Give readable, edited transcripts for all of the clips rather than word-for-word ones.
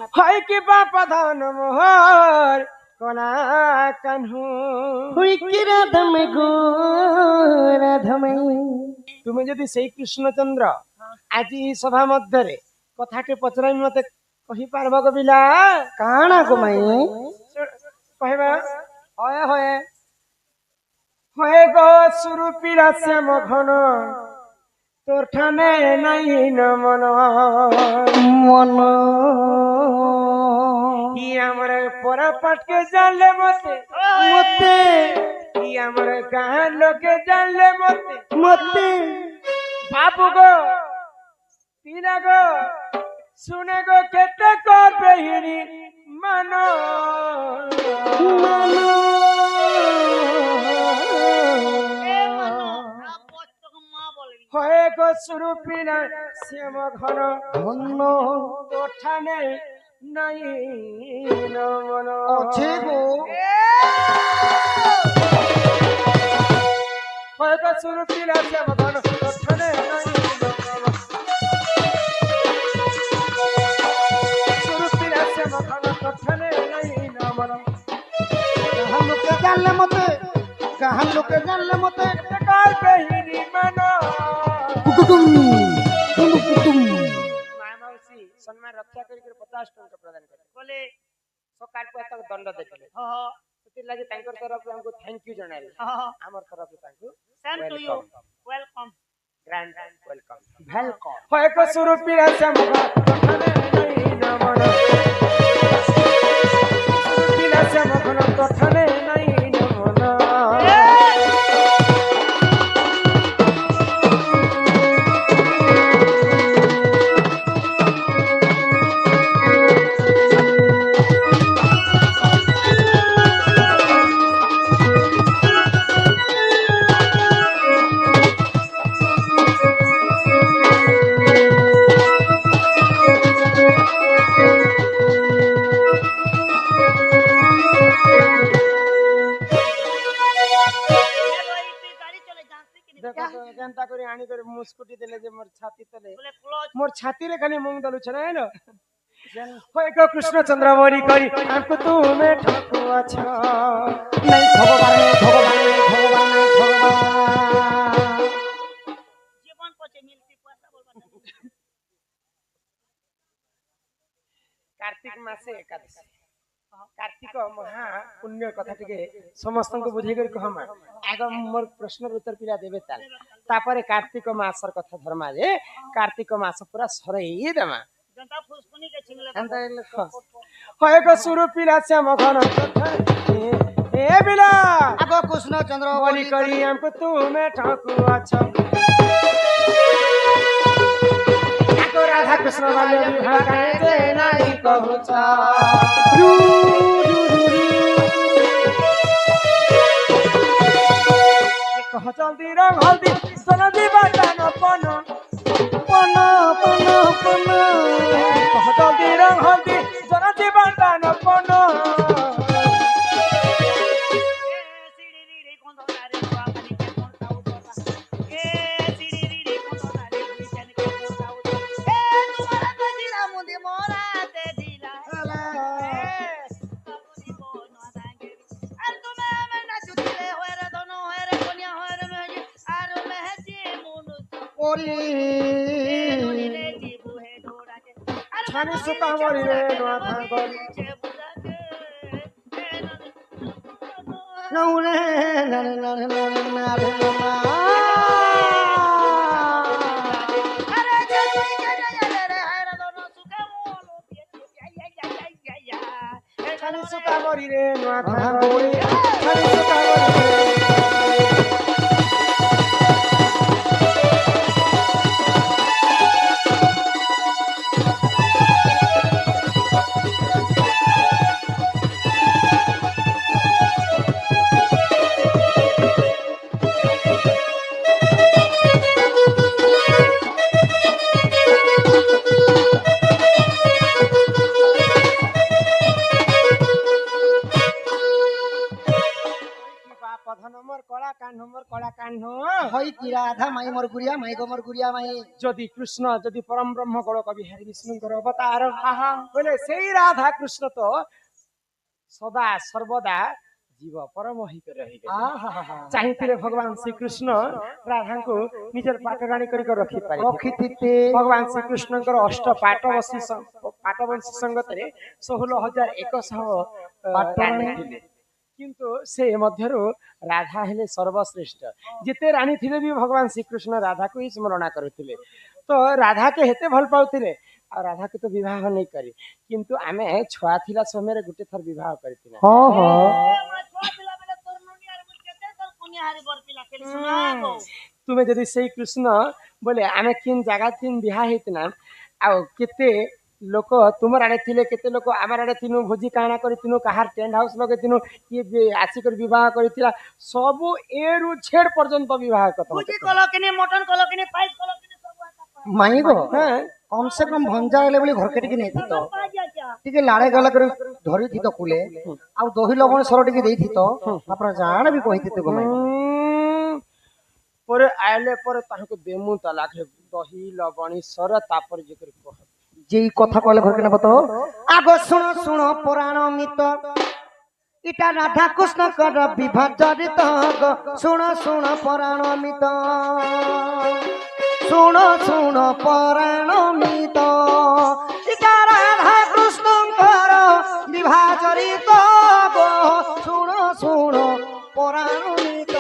হয় কিবা প্ৰধান মোহৰ কণা কানহু হুই কি রাধমে গো রাধমে। তুমি যদি সেই কৃষ্ণচন্দ্র আজি সভা মধ্যে কথাটি পচরাই মতে কহি পারব কবিলা কানা গো মাই কহিবা হয় হয় হয় গো সুরূপীরা শ্যাম ঘন তোর ঠানে নাই নমন মন ই আমার পরা পাটকে জানলে মতে মতে ই আমার গাঁ লোকে জানলে মতে মতে বাবু গো তিনা গো শুনে গো কেতে করবে হিরি মানো মানো হয়ে গো সুরূপিনা শ্যাম ঘন ঘন তোঠানে নাই নমন আছে গো হয়ে গো সুরূপিনা শ্যাম ঘন তোঠানে নাই নমন সুরূপিনা শ্যাম ঘন তোঠানে নাই নমন কাহান লোকে জানলে মতে কাহান লোকে জানলে মতে করবে হিরি মানো কুটুম কুটুম মায়ামাউসী সম্মান রক্ষা করি 50 টଙ୍କା প্রদান করে বলে সকাল को तक दंड देले ସେଥି ଲାଗି ତାଙ୍କର ତରଫରୁ ଆମକୁ थैंक यू ଜଣାଇଲେ ଆମର ତରଫରୁ ତାଙ୍କୁ Same to you. Welcome. Grand welcome welcome হয় ক সুরূপী রাজা মুখ তখনে নাই নমন সুরূপী রাজা মুখ তখনে নাই নমন কেনতা করে আনি করে মুস্কুটি দিলে যে মোর ছাতি তলে মোর ছাতি রে খালি মুং দলু ছনা হেলো হয় গো কৃষ্ণচন্দ্র মরি করি আমকু তুমি ঠকুয়াছ নাই ভগবান ভগবান ভগবান ভগবান জীবন পচে মিলতি পয়সা বলবা कार्तिक मासे एकादशी कार्तिक महा पुण्य कथा टिके समस्त को बुझे कर कहमा आगम मोर प्रश्न उत्तर पिला देबे तापरे कार्तिक मासर कथा धर्मा जे कार्तिक मास पूरा सरई देमा जनता फुसफुनी के छिंगले अंत होय को सुरु पिला श्याम घन ए बिला আগো কৃষ্ণচন্দ্র बोली करी हमको तुम्हें ठकुआ छ आको राधा कृष्ण वाले विवाह करे नाही कहू छ রু রু রু कह जल्दी रंग हल्दी सोना दी बाटान पन পন পন পন कह जल्दी रंग हल्दी सोना दी बाटान पन সিড়ি রিড়ি কোন ধরে বাঙালি কে কোন তাও তোলা এ সিড়ি রিড়ি কোন ধরে বুঝেন কে কোন তাও এ তোমার কজিরা মুদি মোরাতে দিলা বাবুনি বন দাঙ্গে আর তুমি আমে না চুতিলে হয়রে দনো হয়রে কোনিয়া হয়রে মেজি আর মেজি মুনু ওলি রে জিবু হে ডোরাকে আর छानी सुका मरी रे नुआ थांगरी चे बुलाके ए নৌরে নারে নারে নারে নারে না अरे जय जय जय रे हरे दोनो सुका मोलो या छानी सुका मरी रे नुआ थांगरी छानी सुका मरी रे হই কি রাধা মাই মোর গুড়িয়া মাই গো মোর গুড়িয়া মাই যদি কৃষ্ণ যদি পরম ব্রহ্ম গোলক বিহারী বিষ্ণুঙ্কর অবতার বলে সেই রাধা কৃষ্ণ তো সদা সর্বদা জীব পরম হিত রহিবে চাহিଥିଲେ ভগবান শ্রীকৃষ্ণ রাধাଙ୍କୁ ନିଜର ପାଟରାଣୀ କରି ରଖି ପାରିବେ ରଖିଥିତେ ଭଗବାନ ଶ୍ରୀକୃଷ୍ଣଙ୍କର ଅଷ୍ଟ ପାଟବଂଶୀ ସଙ୍ଗତରେ 16,100 ରାଣୀ ଥିଲେ କିନ୍ତୁ ସେ ମଧ୍ୟରୁ ରାଧା ହେଲେ ସର୍ବଶ୍ରେଷ୍ଠ ଯେତେ ରାଣୀ ଥିଲେ ବି ଭଗବାନ ଶ୍ରୀକୃଷ୍ଣ ରାଧାକୁ ହିଁ ସ୍ମରଣା କରୁଥିଲେ ତ ରାଧାକେ ହେତେ ଭଲ ପାଉଥିଲେ ଆଉ ରାଧାକୁ ତ ବିବାହ ନେଇ କରି କିନ୍ତୁ ଆମେ ଛୁଆ ଥିଲା ସମୟରେ ଗୋଟେ ଥର ବିବାହ କରିଥିଲେ ହଁ ହଁ ତୁମେ ଯଦି ସେଇ କୃଷ୍ଣ ବୋଲେ ଆମେ କିନ୍ ଜାଗା କିନ୍ ବିହା ହେଇଥିଲା ଆଉ କେତେ ଲୋକ ତୁମର ଆଡେ ଥିଲେ କେତେ ଲୋକ ଆମର ଆଡେ ଥିନୁ ଭୋଜି କାଣା କରିଥିନୁ କାହାର ଟେଣ୍ଟ ହାଉସ ଲଗେଇଥିନୁ କିଏ ଆସିକରି ବିବାହ କରିଥିଲା ସବୁ ଏରୁ ଛେଡ ପର୍ଯ୍ୟନ୍ତ ବିବାହ କଥା ମାଇ ଗো কম সে কম ভঞ্জা ହେଲେ ବୋଲି ଘରକେ ଟିକେ ନେଇଥିତ ଟିକେ ଲାଡେ ଗଲା କରି ଧରିଥିତ କୁଲେ ଆଉ ଦହି ଲବଣ ସର ଟିକେ ଦେଇଥିତ ତାପରେ ଜାଣ ବି କହିଥିତ ଗো ମାଇ ପରେ ଆଇଲେ ପରେ ତାହାକୁ ଦେମୁ ତାଲାକ ଦହି ଲବଣୀ ସର ତାପରେ ଯେ କରି କହ যেই কথা কইলে ঘরকে নেব তো আগ শুনো শুনো পুরাণ মিত ইটা রাধা কৃষ্ণ কর বিবাহ জড়িত শুনো শুনো পুরাণ মিত শুনো শুনো পুরাণ মিত ইটা রাধা কৃষ্ণ কর বিবাহ জড়িত শুনো শুনো পুরাণ মিত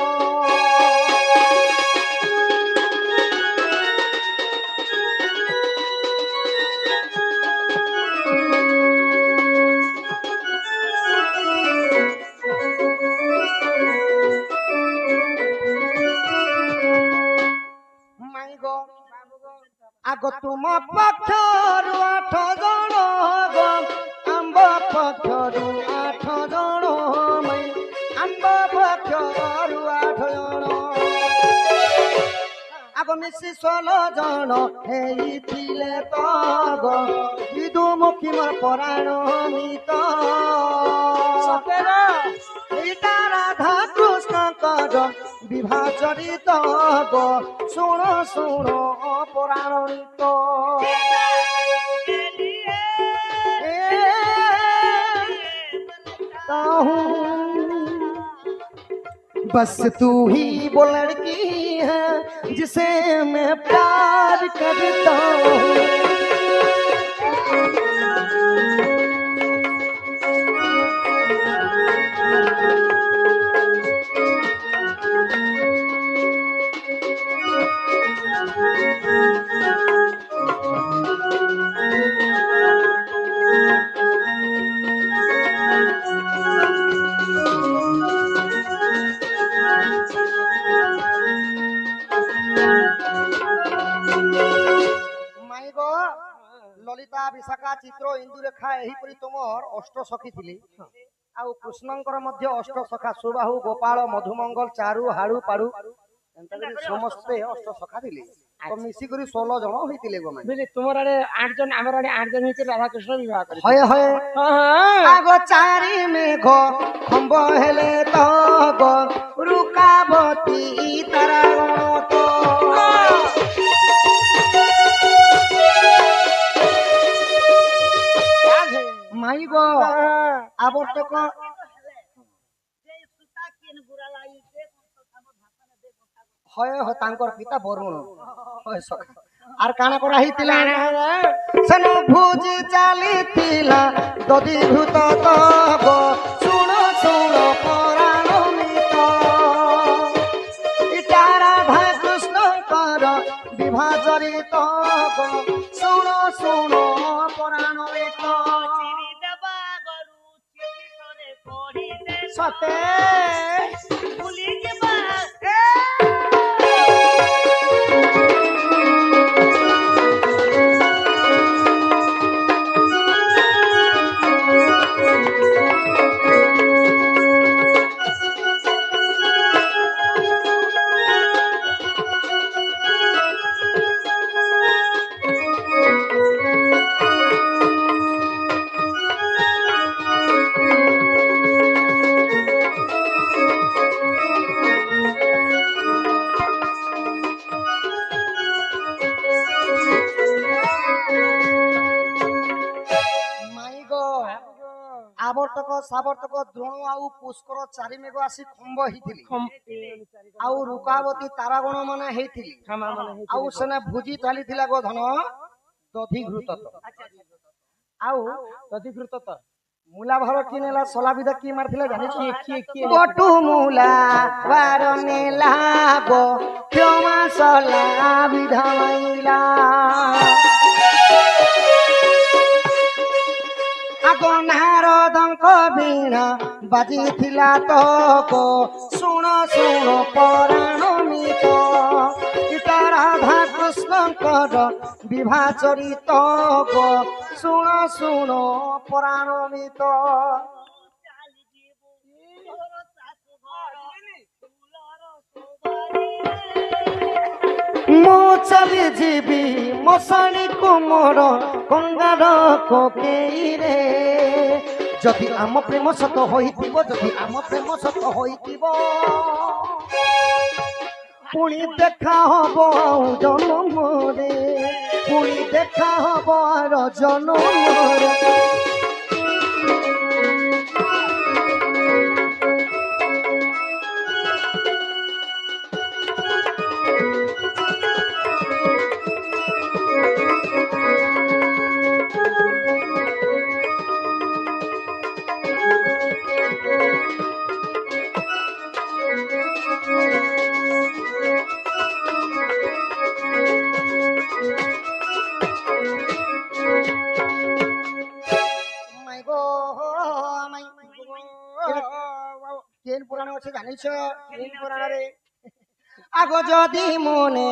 আগ তুম পক্ষরু 8 জন গো আম্ব পক্ষরু 8 জন মাই আম্ব পক্ষরু 8 জন আগ মিশি 16 জন হেইছিলে তো গো বিদুমুখী মোর পরাণ মিত সতেরা এইটা রাধা কৃষ্ণ কর বিবাহ জড়িত গো শুনো শুনো পুরাণিত बस तू ही वो लड़की है जिसे मैं प्यार करता हूँ ললিতা বিশাখা চিত্র ইন্দুরেখা এহিপরি তোমার অষ্ট সখী ଥିଲେ ଆଉ କୃଷ୍ଣଙ୍କର ମଧ୍ୟ ଅଷ୍ଟ ସଖା ସୁବାହୁ ଗୋପାଳ ମଧୁମଙ୍ଗଲ ଚାରୁ ହାଡୁ ପାଡୁ ସମସ୍ତେ ଅଷ୍ଟ ସଖା ଥିଲେ ତ ମିଶିକରି 16 ଜଣ ହୋଇଥିଲେ ଗୋ ମାନେ ବୁଝିଲେ ତୁମର ଆଡେ 8 ଜଣ ଆମର ଆଡେ 8 ଜଣ ହେଇକି ରାଧା କୃଷ୍ଣ ବିବାହ କରି ହଏ ହଏ ଆଗ ଚାରି ମେଘ ଖମ୍ବ ହେଲେ ତ ଗো ରୁକାବତୀ ତାରା ଗଣ ତ মাই গো আবর্তক হয় হয় তাঙ্কর পিতা বরুণ হয় সখা আর কানা করা হইতিলা সেন ভুজি চালিতিলা দদি ভূত তব শুণ শুণ পুরাণ মিত ইটা রাধা কৃষ্ণ কর বিবাহ জড়িত শুণ শুণ পুরাণ মিত সতে ଆବର୍ତ୍ତକ ସାବର୍ତ୍ତକ ଦ୍ରୋଣ ଆଉ ପୁଷ୍କର ଚାରି ମେଘ ଆସି ଖମ୍ବ ହେଇଥିଲି ଆଉ ରୁକାବତୀ ତାରାଗଣ ମାନେ ହେଇଥିଲି ଆଉ ସେନେ ଭୋଜି ଚାଲିଥିଲା ଗୋ ଧନ ଦଧିଘୃତ ଆଉ ତଦିଘୃତ ତ ମୂଲା ଭାର କିଏ ନେଲା ସଲା ବିଧା କିଏ ମାରିଥିଲା ଜାଣିଛ କିଏ ବଟୁ ମୂଲା ବାର ନେଲା ଗୋ କ୍ଷମା ସଲା ବିଧା ମାଇଲା ଆଗ ନାରଦଙ୍କ ବୀଣା ବାଜିଥିଲା ତ ଗୋ ଶୁଣ ଶୁଣ ପରାଣ ମିତ ଗୀତା ରାଧା କୃଷ୍ଣଙ୍କର ବିବାହ ଚରିତ ଗୋ ଶୁଣ ଶୁଣ ପରାଣ ମିତ ମୁଁ ଚାଲି ଯିବି ମଶାଣୀକୁ ମୋର ଗଙ୍ଗାର କୋକେଇରେ ଯଦି ଆମ ପ୍ରେମ ସତ ହୋଇଥିବ ଯଦି ଆମ ପ୍ରେମ ସତ ହୋଇଥିବ ପୁଣି ଦେଖା ହବ ଆଉ ଜନମରେ ପୁଣି ଦେଖା ହବ ଆର ଜନମରେ କେନ୍ ପୁରାଣ ଅଛି ଜାଣିଛ କେନ୍ ପୁରାଣରେ আগ যদি মনে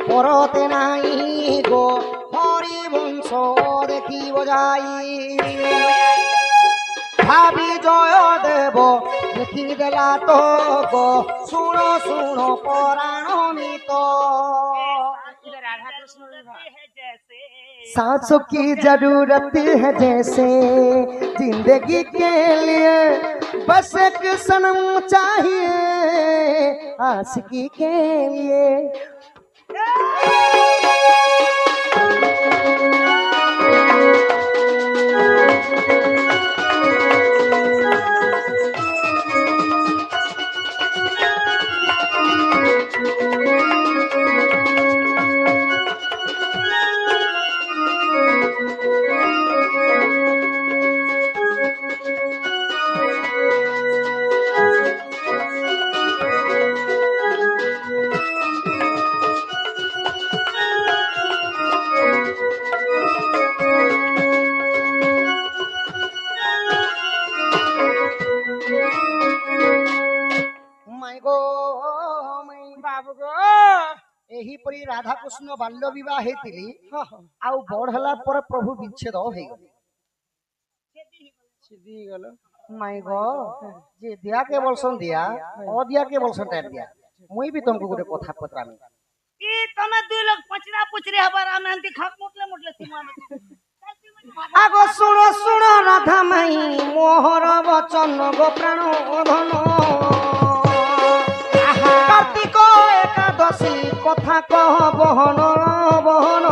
পরতে নাই গো হরি বংশ দেখিব যাই ভাবি জয় দেব দেখি দেলা তো গো শুণ শুণ পরাণমিত राधा कृष्ण सांसों की जरूरत है जैसे जिंदगी के लिए बस एक सनम चाहिए आशिकी के लिए ଏହିପରି ରାଧାକୃଷ୍ଣ ବାଲ୍ୟ ବିବାହ ହେଇଥିଲି ଆଉ ବଡ ହେଲା ପରେ ପ୍ରଭୁ ବିଚ୍ଛେଦ ହେଇଗଲେ ମାଇ ଗो ଯେ ଦିଆ କେ ବୋଲସନ୍ ଦିଆ ଅଦିଆ କେ ବୋଲସନ୍ ଟାଇମ୍ ଦିଆ ମୁଇଁ ବି ତମକୁ ଗୋଟେ କଥା ପଚରାମି ई तमे दुई लोग पचरा पुचरी हबर हम एंती खाक मुटले मुटले सीमा में আগ শুণ শুণ রাধা মাই মোহর বচন গো প্রাণ ধন কার্তিক একাদশী কথা কহ বহন বহন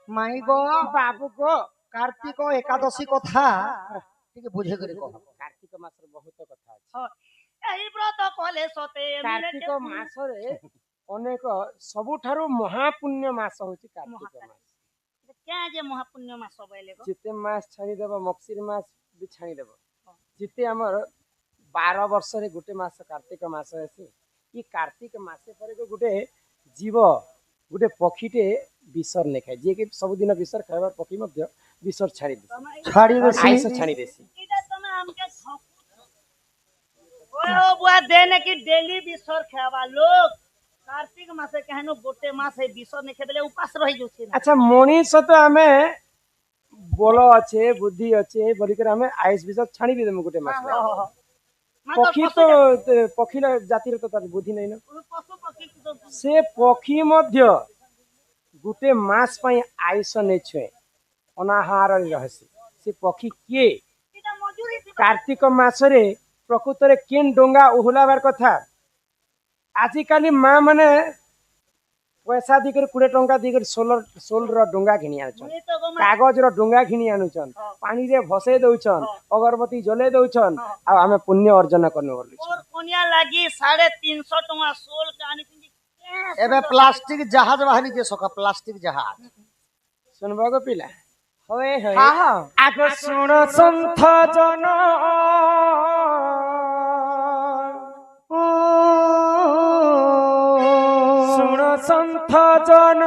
মাই গো बाबू को कार्तिक एकादशी कथा टिके बुझे करे कह कार्तिक मासर बहुत कथा अछि एही व्रत कले सते कार्तिक मासरे अनेक सबुठारु महापुण्य मास होछि कार्तिक मास क्या जे महापुण्य मास सबैले गो जिते मास छाणी देबो मक्सिर मास भी छाणी देबो जिते हमर 12 वर्ष रे गुटे मास कार्तिक मास अछि ई कार्तिक मासे पर गुटे जीव गुटे पक्षीटे विसर ने खाए जे कि सब दिन विसर खाइबा पक्षी मध्य विसर छाड़ी दे छाड़ी देसी आइस छाड़ी देसी इदा तमे हमके ओ बुआ देने की डेली बिसर खावा लोग कार्तिक मासे कहनो गोटे मास है बिसर ने खेबले उपास रहि जोछि ना अच्छा मनीष तो हमें बोल अच्छे बुद्धि अच्छे बोलिकर हमें आइस विसर छाड़ी भी देम गुटे मास पक्षी तो पक्षी जाति रे तो तार बुद्धि नहीं ना पशु पक्षी से पक्षी मध्य गुटे मास पई आयुष नहीं छुए अनाहार रहसी से पक्षी किए कार्तिक मासरे प्रकृत रे केन डोंगा ओहलाबार कथा आजिकाली माँ माने पैसा दिकर 20 टंका दिकर सोल डोंगा घिनी आनुछन कागज रो डोंगा घिनी आनुछन पानी रे भसे दउछन अगरबत्ती जले दउछन आ हमें पुण्य अर्जन करने बोली और कोनिया लागी 350 टका सोल कानी एबे प्लास्टिक जहाज बाहरी जे सका प्लास्टिक जहाज सुनबो गो पिला होए होए हाँ हाँ आगो सुन संथ जन सुन संथ जन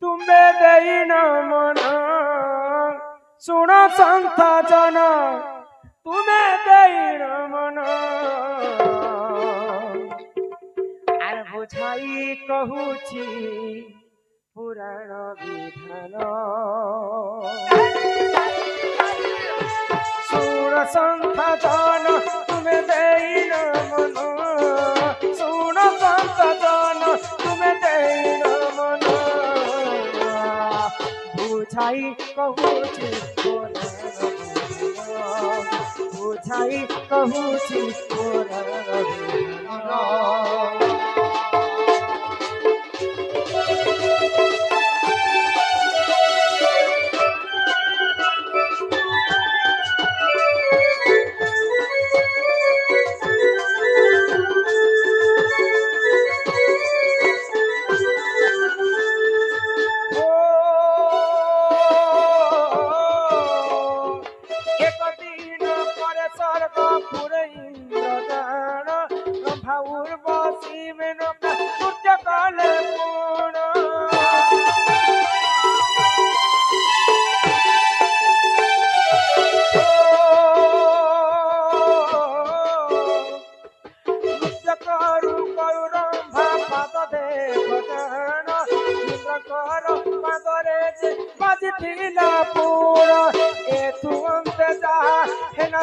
तुम्बे देइन मन सुन संथ जन तुम्हें देइन मन आर बुझाई कहूची पुराण विधान सुन संथ जन तुम्हें देइन मन सुन संथ जन तुम्हें देइन मन बुझाई कहूची पुराण विधान बुझाई कहूची पुराण विधान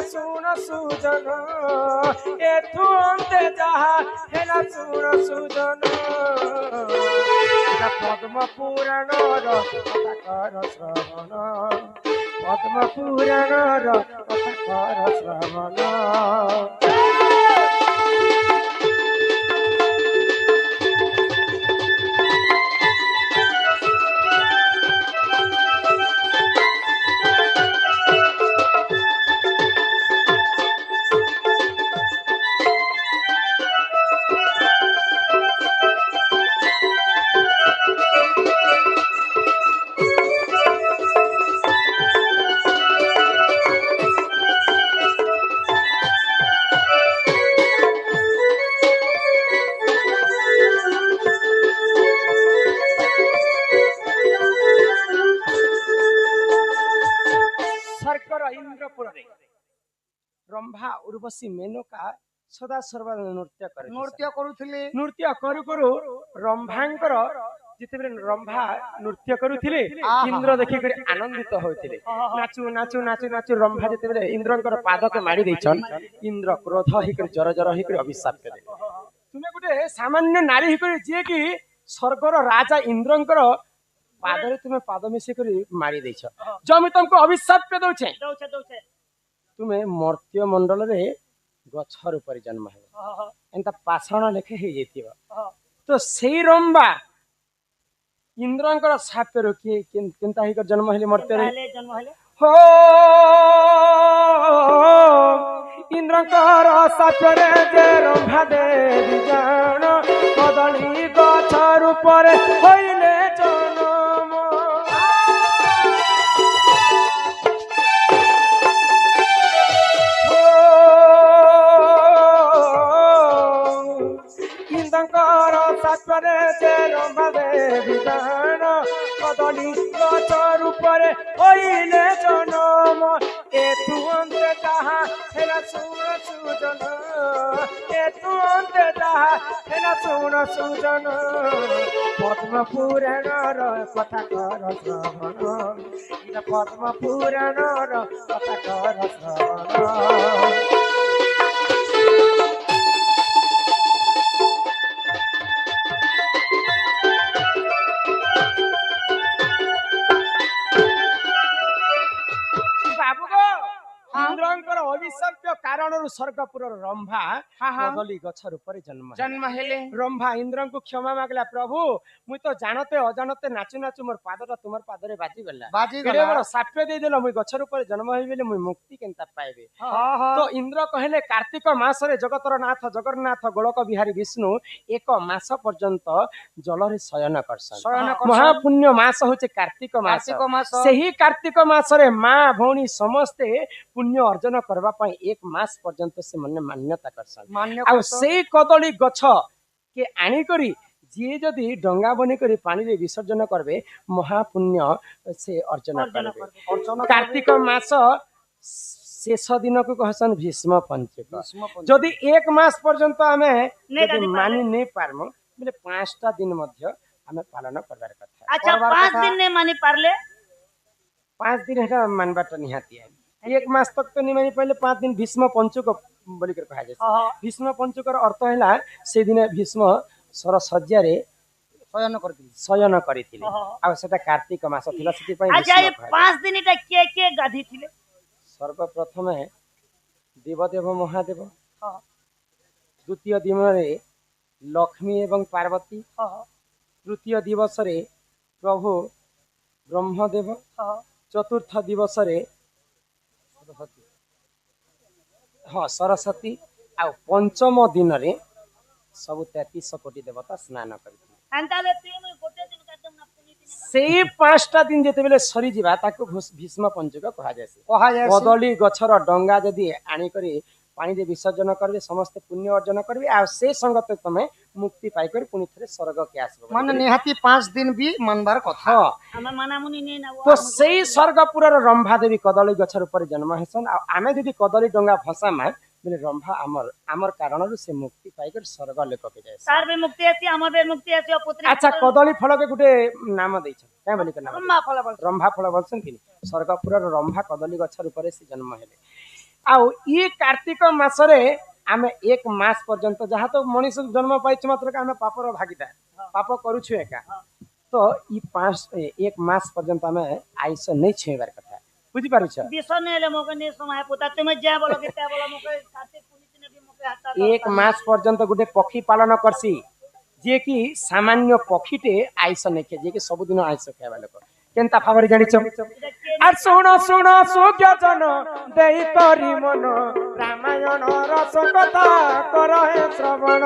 सुन सुजन एथु अंते जहा हेला सुन सुजन पद्म पुराण कथा कर श्रवण पद्म पुराण कथा कर श्रवण रंभा उर्वशी मेनका सदा सर्वदा नृत्य करुथिले नृत्य करू करू रंभांकर जितेबेले रंभा नृत्य करुथिले इंद्र देखि कर आनंदित होइथिले नाचू नाचू नाचू नाचू रंभा जितेबेले इंद्रंकर पाद के मारी दैछन इंद्र क्रोध हि कर जर जर हि कर अभिशाप करे तुमे गुटे सामान्य नारी हि कर जे कि स्वर्गर राजा इंद्रंकर पादरे तुमे पाद मिसे कर मारी दैछ जमी तुमको अभिशाप पे दउछे तुम्हें मर्त्य मंडल रे गछर ऊपर जन्म है एंता पाषाण लेखे हे जेतिबा तो सेई रंबा इंद्रंकर शाप रोकी केनता ही कर जन्म हेले मर्त्य रे हो इंद्रंकर शाप रे जे रंभा देवी जान कदली गछर ऊपर होइले जन्म सातरे जे रंभा देवी जान कदली गछर ऊपर होइले जन्म एथु अंते जहा हेला सुन सुजन एथु अंते जहा हेला सुन सुजन पद्म पुराण कथा कर श्रवण पद्म पुराण कथा कर श्रवण କାରଣରୁ ସ୍ୱର୍ଗପୁରର ରମ୍ଭା କଦଳୀ ଗଛ ରୂପରେ ଜନ୍ମ ହେଲେ ରମ୍ଭା ଇନ୍ଦ୍ରଙ୍କୁ କ୍ଷମା ମାଗିଲା ପ୍ରଭୁ ମୁଇଁ ତ ଜାଣତେ ଅଜାଣତେ ନାଚୁ ନାଚୁ ମୋର ପାଦଟା ତୁମର ପାଦରେ ବାଜିଗଲା ବାଜିଗଲା। ବଡ଼ ସାପ୍ୟ ଦେଇଦେଲ ମୁଇଁ ଗଛ ରୂପରେ ଜନ୍ମ ହେବି ବୋଲି ମୁଇଁ ମୁକ୍ତି କେନ୍ତା ପାଇବି ତ ଇନ୍ଦ୍ର କହିଲେ କାର୍ତ୍ତିକ ମାସରେ ଜଗତର ନାଥ ଜଗନ୍ନାଥ ଗୋଳକ ବିହାରୀ ବିଷ୍ଣୁ 1 ମାସ ପର୍ଯ୍ୟନ୍ତ ଜଳରେ ଶୟନ କରସନ୍ ମହାପୁଣ୍ୟ ମାସ ହଉଛି କାର୍ତ୍ତିକ ମାସ ସେହି କାର୍ତ୍ତିକ ମାସରେ ମା ଭଉଣୀ ସମସ୍ତେ ପୁଣ୍ୟ ଅର୍ଜନ କରିବା ପାଇଁ 1 ମାସ ପର୍ଯ୍ୟନ୍ତ ସେମାନେ ମାନ୍ୟତା କରସନ୍ ଆଉ ସେଇ କଦଳୀ ଗଛ କେ ଆଣିକରି ଯିଏ ଯଦି ଡଙ୍ଗା ବନି କରି ପାଣିରେ ବିସର୍ଜନ କରିବେ ମହାପୁଣ୍ୟ ସେ ଅର୍ଜନ କରିବେ କାର୍ତ୍ତିକ ମାସ ଶେଷ ଦିନକୁ କହସନ୍ ଭୀଷ୍ମ ପଞ୍ଚୁକ ଯଦି 1 ମାସ ପର୍ଯ୍ୟନ୍ତ ଆମେ ଯଦି ମାନି ନେଇ ପାରମୁ ବୋଲେ 5ଟା ଦିନ ମଧ୍ୟ ଆମେ ପାଳନ କରିବାର କଥା अच्छा 5 दिन ने मानी पारले 5 दिन हेटा मानबाटा निहाती है 1 मास तक तो नहीं मानी पहले 5 दिन भीष्म पंचुक बोली कर कहा जाए भीष्म पंचुकर अर्थ हैला से दिन भीष्म सरसज्जा रे शयन करथिले आ सेटा कार्तिक मास थिला सेति पई अच्छा ये 5 दिन इटा के गाधी थिले सर्वप्रथम देवदेव महादेव द्वितीय दिन रे लक्ष्मी एवं पार्वती तृतीय दिवस रे प्रभु ब्रह्मदेव चतुर्थ दिवस रे हाँ सरस्वती आ पंचम दिन रे सब 33 कोटी देवता स्नान करथिले अंताले तीन गोटे दिन काटम ना पुनी दिन सेई 5टा दिन जेते बेले सरी जिबा ताको भीष्म पंचुक कहा जायसी कदली गछर डंगा जदी आनी करी पानी दे विसर्जन करबे समस्त पुण्य अर्जन करबे आ से संगत तमे मुक्ति पाई कर पुनी थरे स्वर्ग के आसबो माने निहाती 5 दिन भी मनबार कथा हम माना मुनि ने ना तो सेई स्वर्गपुरर रंभा देवी कदली गछर ऊपर जन्म हेसन आ आमे जदी कदली डंगा भसामा बेले रंभा अमर कारणरु से मुक्ति पाई कर स्वर्ग लोक के जाय सार भी मुक्ति आसी हमर भी मुक्ति आसी पुत्री अच्छा कदली फल के गुटे नाम दै छ काय बोली के नाम रंभा फल बोल रंभा फल बोलसन कि स्वर्गपुरर रंभा कदली गछर ऊपर से जन्म हेले आउ ये कार्तिक मासरे आमे 1 मास पर्यंत जहाँ तो मनीष जन्म पाइछ मात्र के आमे पापर भागीदार पाप करूछु एका तो ई 1 मास पर्यंत आमे आइस नहीं छेबार कथा बुझी पारु छ बिसो ने ले मोके ने समय पुता तुमे जा बोलो के त्या बोलो मोके कार्तिक पुनी दिन भी मोके हाता 1 मास पर्यंत गुटे पक्षी पालन करसी जे कि सामान्य पक्षीटे आइस नेखे जे कि सब दिन आइस खाइबा लोक केनता फावरी जानि छ আর শোনো শোনো সুজ্ঞাজন দেই তরি মন রামায়ণ রস কথা কর হে শ্রবণ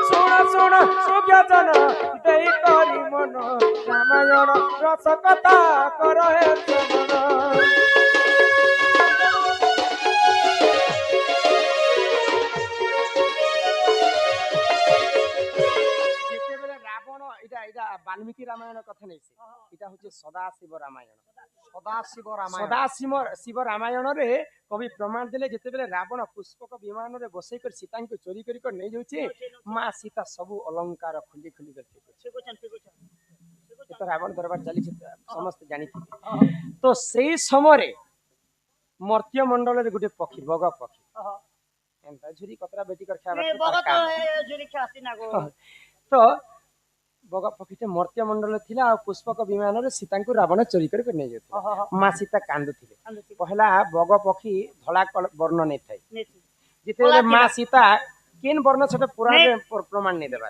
শোনো শোনো সুজ্ঞাজন দেই তরি মন রামায়ণ রস কথা কর হে শ্রবণ वाल्मीकि रामायण कथा नहीं इटा होचे सदाशिव रामायण शिव रामायण रे कवि प्रमाण देले जेते बेले रावण पुष्पक विमान रे बसई कर सीता को चोरी करी कर नहीं जाउचे मां सीता सब अलंकार खुली खुली कर तो रावण दरबार चली समस्त जानी तो सेई समय रे मर्त्य मंडल रे गुटे पक्षी बग पक्षी एंता झुरी कतरा बेटी कर खावा बग तो झुरी खासी ना गो तो बग पक्षी मर्त्य मंडल थिला आ पुष्पक विमान रे सीता को रावण चोरी कर नहीं जाते मां सीता कांदुथिले पहला बग पक्षी धला वर्ण नहीं थाई जिते मां सीता केन वर्ण छटे पुराण रे प्रमाण नहीं देबा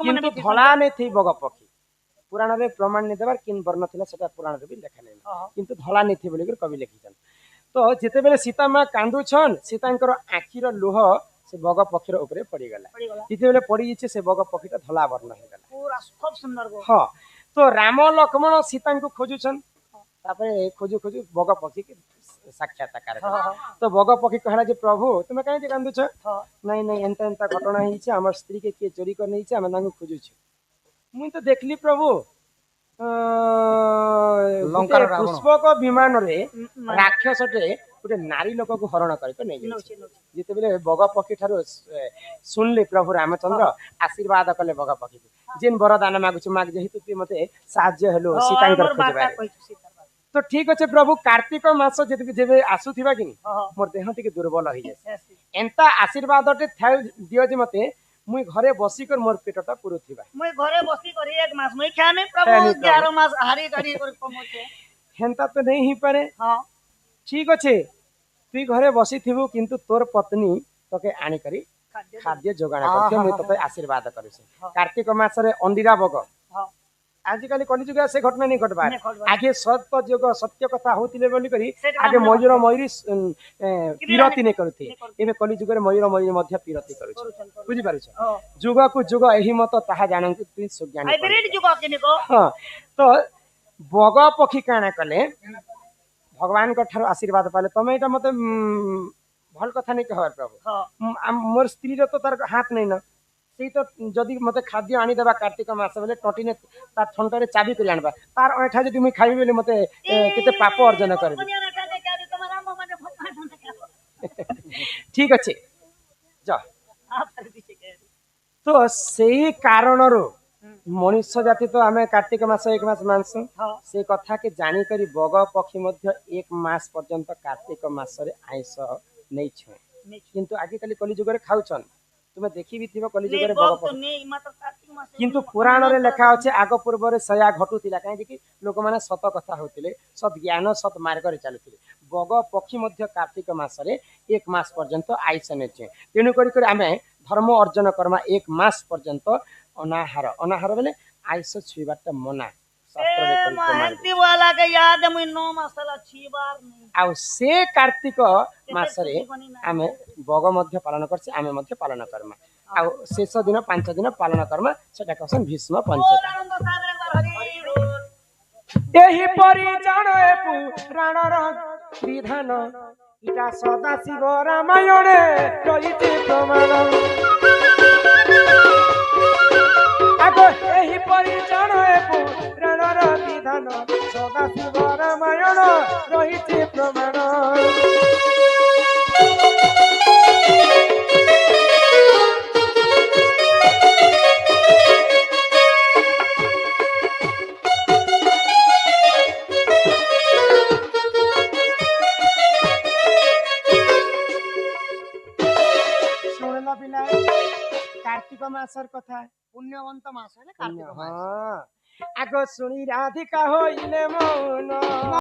किंतु धला नहीं थी बग पक्षी पुराण रे प्रमाण नहीं देबार केन वर्ण थिला सेटा पुराण रे भी लिखा नहीं किंतु धला नहीं थी बोली कर कवि लिखिछन तो जिते बेले सीता मां कांदुछन सीतांकर आखिर लोह से बग पक्षीर ऊपर पड़ी गला जिते बेले पड़ी जिचे से बग पक्षीटा धला वर्ण हो गला पूरा खूब सुंदर गो हां तो राम लक्ष्मण सीता को खोजुछन तापरे खोजु खोजु बग पक्षी के साक्षात्कार तो बग पक्षी कहला जे प्रभु तुमे काहे कांदुछ नहीं नहीं एंता एंता घटना ही छे हमर स्त्री के के चोरी कर नहीं छे हम तांको खोजु छी मुई तो देखली प्रभु लंकार पुष्पक विमान रे राक्षसटे गोटे नारी लोक को हरण करके नहीं जिते बेले बग पक्षी ठारो सुनले प्रभु रामचंद्र आशीर्वाद कले बग पक्षी जेन वरदान मागुछ माग जेहेतु तू मते साहाय्य हेलो सीतांकर खोजबा तो ठीक अच्छे प्रभु कार्तिक मास जेबे आसुथिबा कि मोर देह टिके दुर्बल हो जाय एंता आशीर्वादटे दियो जे मते मुई घरे बसी कर मोर पेटटा पुरुथिबा मुई घरे बसी कर 1 मास मुई खाने प्रभु 11 मास हारी गाड़ी कर कमोते हेंता तो नहीं ही पारे हां ठीक अच्छे তুই ঘরে বসিথিবু কিন্তু তোর পত্নী তোকে আনিকরি খাদ্য যোগাଣ করছে মুই তোকে আশীর্বাদ করছি কার্তিক মাসরে অন্দিরা বগ আজকালি কলিযুগে সে ঘটনা নেই ঘটবার আগে সত্য যোগ সত্য কথা হউতিলে বলি করি আগে ময়ূর ময়ূরী পিরতি নে করুথি এবে কলিযুগরে ময়ূর ময়ূরী ମଧ୍ୟ পিরতি କରୁଛି বুঝি পারছ যুগকু যুগ ଏହି মত তাহা জানন্তু তুই সুজ্ঞানী ହାଇବ୍ରିଡ ଯୁଗ କେନିକ ହଁ ତ ବଗ ପକ୍ଷୀ କାଣା କଲେ ଭଗବାନଙ୍କ ଠାରୁ ଆଶୀର୍ବାଦ ପାଇଲେ ତମେ ଏଇଟା ମତେ ଭଲ କଥା ନେଇ କହବାର ପ୍ରଭୁ ମୋର ସ୍ତ୍ରୀର ତ ତାର ହାତ ନେଇ ନା ସେଇ ତ ଯଦି ମତେ ଖାଦ୍ୟ ଆଣିଦେବା କାର୍ତ୍ତିକ ମାସ ବେଲେ ଟଟିନେ ତା ଥଣ୍ଟରେ ଚାବି କରି ଆଣିବା ତାର ଅଇଠା ଯଦି ମୁଇଁ ଖାଇବି ବୋଲି ମତେ କେତେ ପାପ ଅର୍ଜନ କରିବି ଠିକ ଅଛି ଯା ତ ସେଇ କାରଣରୁ ମଣିଷ ଜାତି ତ ଆମେ କାର୍ତ୍ତିକ ମାସ 1 ମାସ ମାନସୁ ସେ କଥା କେ ଜାଣି କରି ବଗ ପକ୍ଷୀ ମଧ୍ୟ 1 ମାସ ପର୍ଯ୍ୟନ୍ତ କାର୍ତ୍ତିକ ମାସରେ ଆଇଁଷ ନେଇଛୁ କିନ୍ତୁ ଆଜିକାଲି କଲିଯୁଗରେ ଖାଉଛନ୍ ତୁମେ ଦେଖିବି ଥିବ କଲିଯୁଗରେ ବଗ ପକ୍ଷୀ କିନ୍ତୁ ପୁରାଣରେ ଲେଖା ଅଛି ଆଗ ପୂର୍ବରେ ସୟା ଘଟୁଥିଲା କାହିଁକି କି ଲୋକମାନେ ସତ କଥା ହଉଥିଲେ ସତ ଜ୍ଞାନ ସତ ମାର୍ଗରେ ଚାଲୁଥିଲେ ବଗ ପକ୍ଷୀ ମଧ୍ୟ କାର୍ତ୍ତିକ ମାସରେ 1 ମାସ ପର୍ଯ୍ୟନ୍ତ ଆଇଁଷ ନେଇଛୁ ତେଣୁ କରି ଆମେ ଧର୍ମ ଅର୍ଜନ କର୍ମା 1 ମାସ ପର୍ଯ୍ୟନ୍ତ ଅନାହାର ବେଲେ ଆଇଁଷ ଛୁଇବାଟା ମନା ଆଉ ସେ କାର୍ତ୍ତିକ ମାସରେ ଆମେ ବଗ ମଧ୍ୟ ପାଳନ କରଛେ ଆମେ ମଧ୍ୟ ପାଳନ କର୍ମା ଆଉ ଶେଷ ଦିନ 5 ଦିନ ପାଳନ କର୍ମା ସେଟା କହୁଛନ୍ ଭୀଷ୍ମ ପଞ୍ଚକ ଏହିପରି ଜାଣେ ପୁରାଣର ବିଧାନ ଇଟା ସଦାଶିବ ରାମାୟଣେ ରହିଛି ପ୍ରମାଣ ଆଗো ଏହିପରି ଜାଣେ ପୁରାଣର ବିଧାନ ସଦାଶିବ ରାମାୟଣ ରହିଛି ପ୍ରମାଣ ଶୁଣିଲ ପିଲା କାର୍ତ୍ତିକ ମାସର କଥା পুণ্যবন্ত মাস হলে কার্তিক মাস আগ শুনি রাধিকা হইলে মৌন